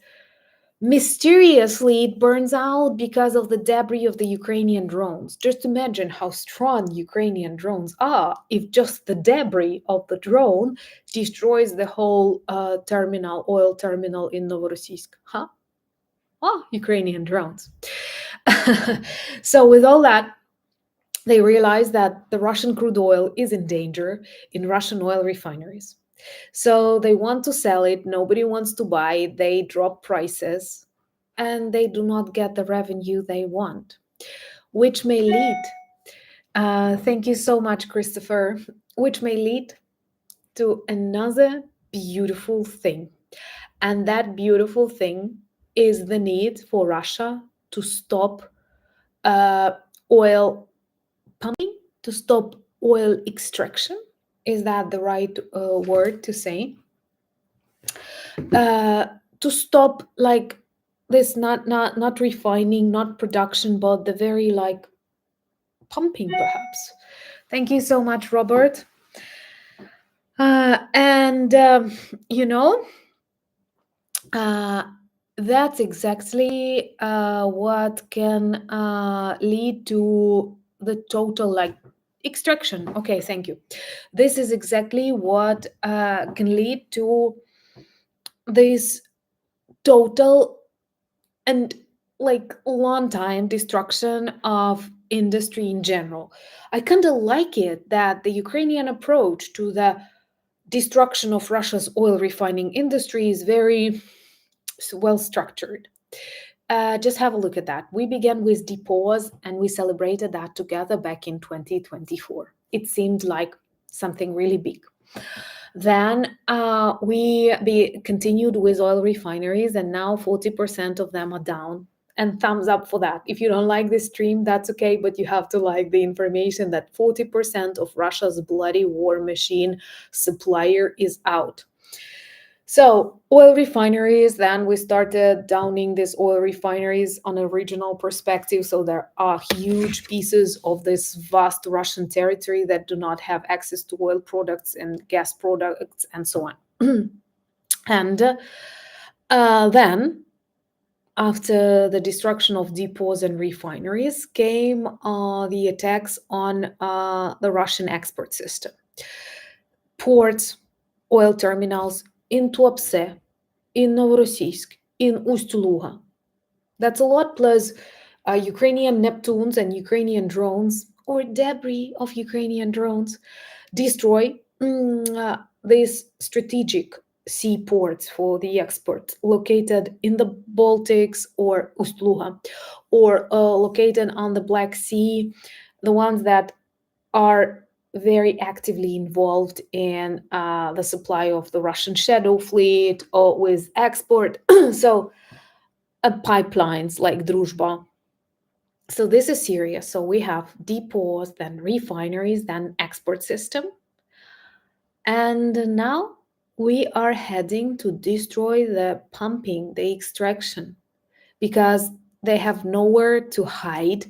mysteriously it burns out because of the debris of the Ukrainian drones. Just imagine how strong Ukrainian drones are if just the debris of the drone destroys the whole oil terminal in Novorossiysk. Huh? Oh, Ukrainian drones. So with all that, they realize that the Russian crude oil is in danger in Russian oil refineries. So they want to sell it, nobody wants to buy it, they drop prices, and they do not get the revenue they want, which may lead, thank you so much, Christopher, which may lead to another beautiful thing. And that beautiful thing is the need for Russia to stop uh, oil pumping, to stop oil extraction. Is that the right word to say? uh, to stop like this, not refining, not production, but the very like pumping, perhaps. Thank you so much, Robert. And you know uh, that's exactly what can lead to the total like extraction. Okay, thank you. This is exactly what can lead to this total and like long time destruction of industry in general. I kind of like it that the Ukrainian approach to the destruction of Russia's oil refining industry is very well structured. Just have a look at that. We began with depots and we celebrated that together back in 2024. It seemed like something really big. Then we continued with oil refineries, and now 40% of them are down. And thumbs up for that. If you don't like this stream, that's okay, but you have to like the information that 40% of Russia's bloody war machine supplier is out. So, oil refineries, then we started downing these oil refineries on a regional perspective. So, there are huge pieces of this vast Russian territory that do not have access to oil products and gas products and so on. And then After the destruction of depots and refineries came the attacks on the Russian export system. Ports, oil terminals in Tuapse, in Novorossiysk, in Ust-Luga. That's a lot, plus Ukrainian Neptunes and Ukrainian drones, or debris of Ukrainian drones, destroy these strategic seaports for the export located in the Baltics or Ust-Luga, or located on the Black Sea, the ones that are very actively involved in the supply of the Russian shadow fleet or with export. So pipelines like Druzhba. So this is serious. So we have depots, then refineries, then export system. And now we are heading to destroy the pumping, the extraction, because they have nowhere to hide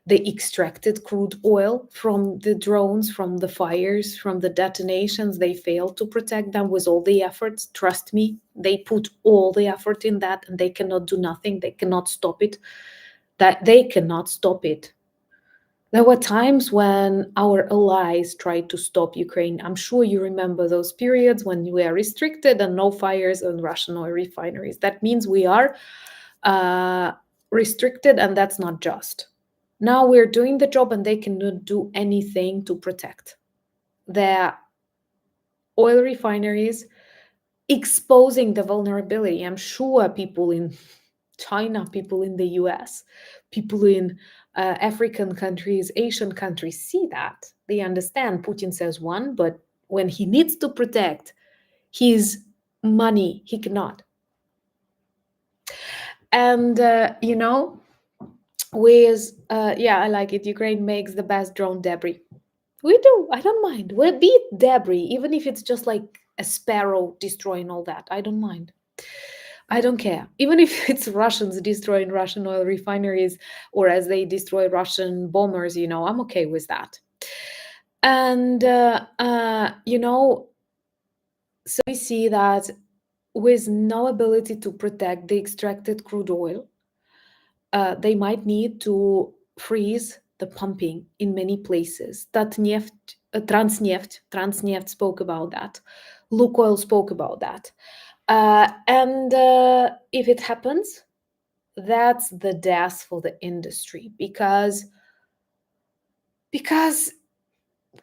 the extracted crude oil from the drones, from the fires, from the detonations. They failed to protect them with all the efforts. Trust me, they put all the effort in that and they cannot do nothing. They cannot stop it. That they cannot stop it. There were times when our allies tried to stop Ukraine. I'm sure you remember those periods when we are restricted and no fires on Russian oil refineries. That means we are restricted, and that's not just. Now we're doing the job and they cannot do anything to protect their oil refineries, exposing the vulnerability. I'm sure people in China, people in the US, people in African countries, Asian countries see that. They understand Putin says one, but when he needs to protect his money, he cannot. And, with, yeah, I like it. Ukraine makes the best drone debris. We do. I don't mind. We'll beat debris, even if it's just like a sparrow destroying all that. I don't mind. I don't care. Even if it's Russians destroying Russian oil refineries or as they destroy Russian bombers, I'm okay with that. And, so we see that with no ability to protect the extracted crude oil, they might need to freeze the pumping in many places. Transneft spoke about that. Lukoil spoke about that. And if it happens, that's the death for the industry because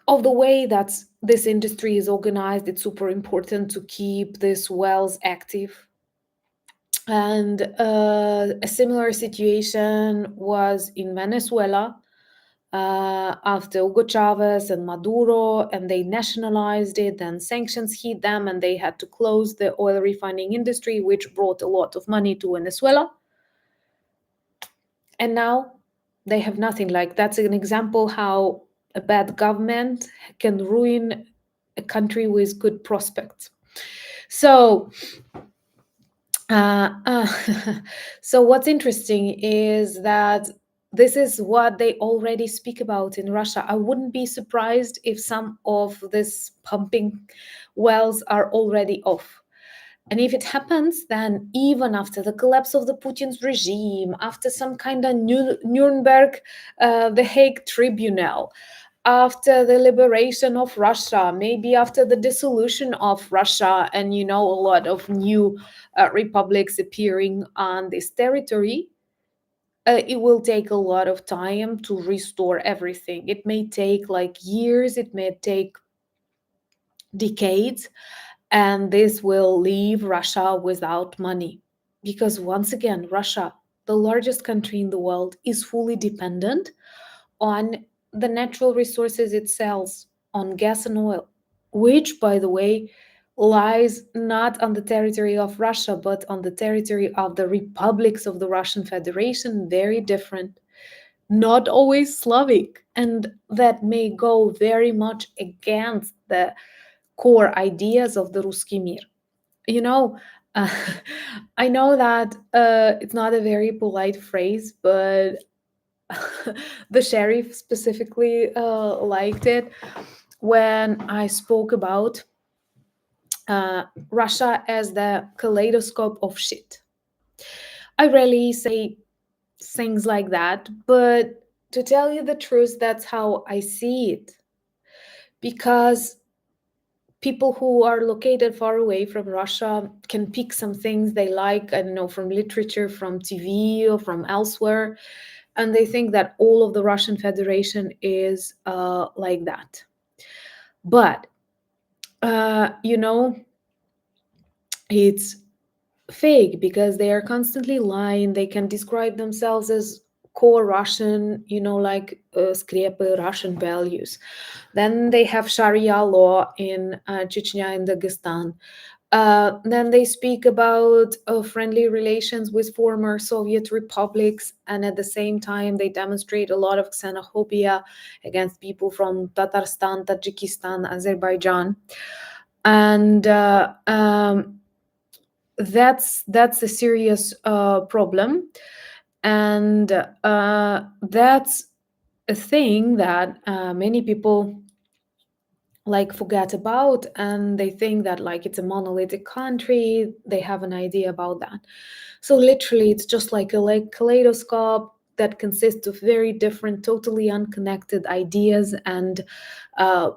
of the way that this industry is organized. It's super important to keep these wells active. And a similar situation was in Venezuela after Hugo Chavez and Maduro, and they nationalized it. Then sanctions hit them, and they had to close the oil refining industry, which brought a lot of money to Venezuela. And now they have nothing. Like, that's an example how a bad government can ruin a country with good prospects. So so what's interesting is that this is what they already speak about in Russia. I wouldn't be surprised if some of these pumping wells are already off. And if it happens, then even after the collapse of the Putin's regime, after some kind of Nuremberg, the Hague Tribunal, after the liberation of Russia, maybe after the dissolution of Russia, and a lot of new republics appearing on this territory, it will take a lot of time to restore everything. It may take like years, it may take decades, and this will leave Russia without money. Because once again, Russia, the largest country in the world, is fully dependent on the natural resources it sells, on gas and oil, which, by the way, lies not on the territory of Russia, but on the territory of the republics of the Russian Federation, very different, not always Slavic, and that may go very much against the core ideas of the Ruski Mir. You know, uh, I know that it's not a very polite phrase, but the sheriff specifically liked it when I spoke about Russia as the kaleidoscope of shit. I rarely say things like that, but to tell you the truth, that's how I see it. Because people who are located far away from Russia can pick some things they like, I don't know, from literature, from TV, or from elsewhere, and they think that all of the Russian Federation is like that. But, you know, it's fake because they are constantly lying. They can describe themselves as core Russian, like скрепы Russian values. Then they have Sharia law in Chechnya and Dagestan. Then they speak about friendly relations with former Soviet republics, and at the same time, they demonstrate a lot of xenophobia against people from Tatarstan, Tajikistan, Azerbaijan, and that's a serious problem, and that's a thing that many people like forget about, and they think that like it's a monolithic country. They have an idea about that. So literally it's just like a kaleidoscope that consists of very different, totally unconnected ideas uh,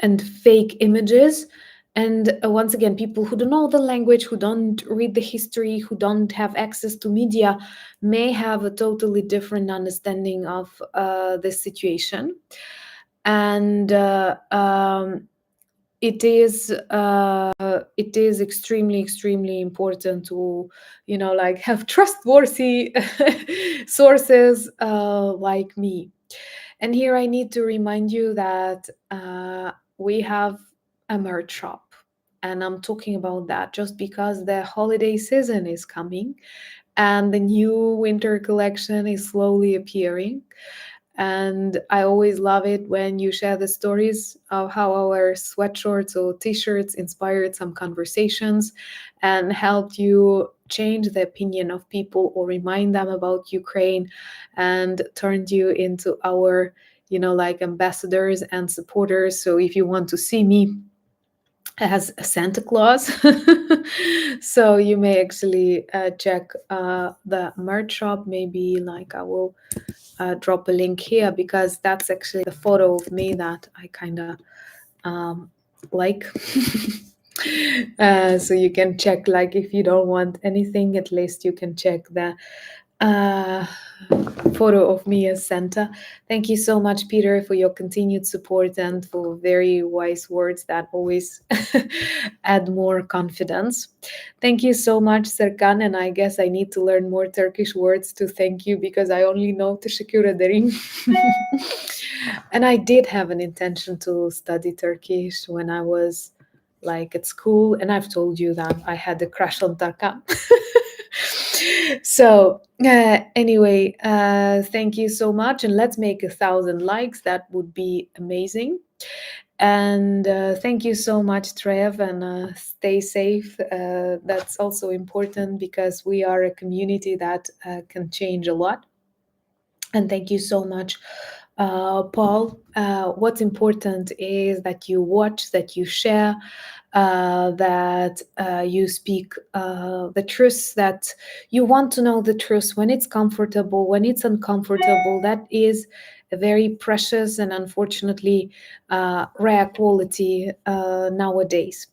and fake images. And once again, people who don't know the language, who don't read the history, who don't have access to media, may have a totally different understanding of this situation. And it is extremely important to like have trustworthy sources like me. And here I need to remind you that we have a merch shop, and I'm talking about that just because the holiday season is coming and the new winter collection is slowly appearing. And I always love it when you share the stories of how our sweatshirts or t-shirts inspired some conversations and helped you change the opinion of people or remind them about Ukraine and turned you into our, like ambassadors and supporters. So if you want to see me as Santa Claus, so you may actually check the merch shop. Maybe like I will drop a link here because that's actually the photo of me that I kind of like. So you can check, like if you don't want anything, at least you can check the uh, photo of me as Santa. Thank you so much, Peter, for your continued support and for very wise words that always add more confidence. Thank you so much, Serkan. And I guess I need to learn more Turkish words to thank you because I only know teşekkür ederim. And I did have an intention to study Turkish when I was like at school, and I've told you that I had a crush on Tarkan. So anyway, thank you so much, and let's make 1,000 likes. That would be amazing. And thank you so much, Trev, and stay safe. That's also important because we are a community that can change a lot. And thank you so much, Paul. What's important is that you watch, that you share, that you speak the truth, that you want to know the truth when it's comfortable, when it's uncomfortable. That is a very precious and unfortunately rare quality nowadays.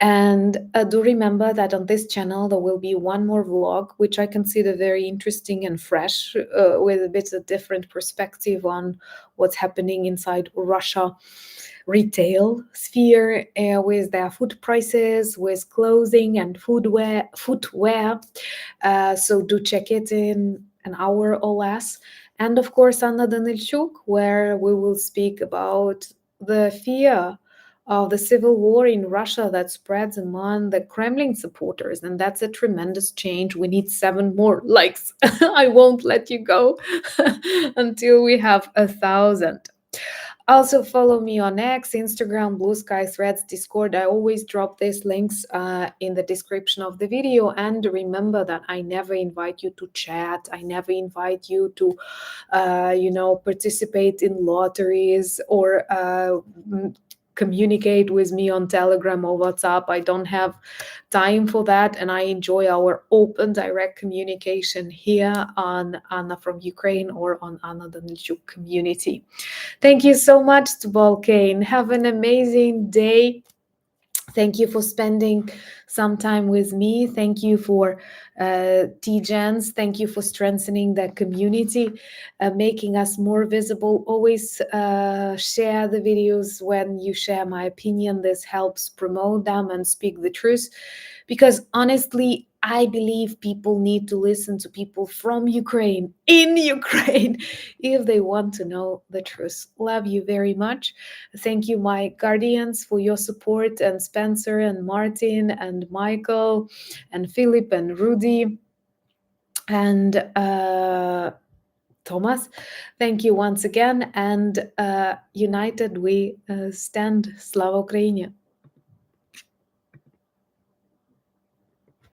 And do remember that on this channel there will be one more vlog, which I consider very interesting and fresh, with a bit of different perspective on what's happening inside Russia retail sphere, with their food prices, with clothing and footwear. So do check it in an hour or less. And of course, Anna Danilchuk, where we will speak about the fear of the civil war in Russia that spreads among the Kremlin supporters. And that's a tremendous change. We need 7 more likes. I won't let you go until we have 1,000. Also follow me on X, Instagram, Blue Sky, Threads, Discord. I always drop these links in the description of the video. And remember that I never invite you to chat. I never invite you to, participate in lotteries or communicate with me on Telegram or WhatsApp. I don't have time for that, and I enjoy our open, direct communication here on Anna from Ukraine or on Anna Danilchuk community. Thank you so much to Volcane. Have an amazing day. Thank you for spending some time with me. Thank you for TGens. Thank you for strengthening that community, making us more visible. Always share the videos when you share my opinion. This helps promote them and speak the truth. Because honestly, I believe people need to listen to people from Ukraine, in Ukraine, if they want to know the truth. Love you very much. Thank you, my guardians, for your support, and Spencer and Martin and Michael and Philip and Rudy and Thomas. Thank you once again. And united we stand. Slava Ukraini!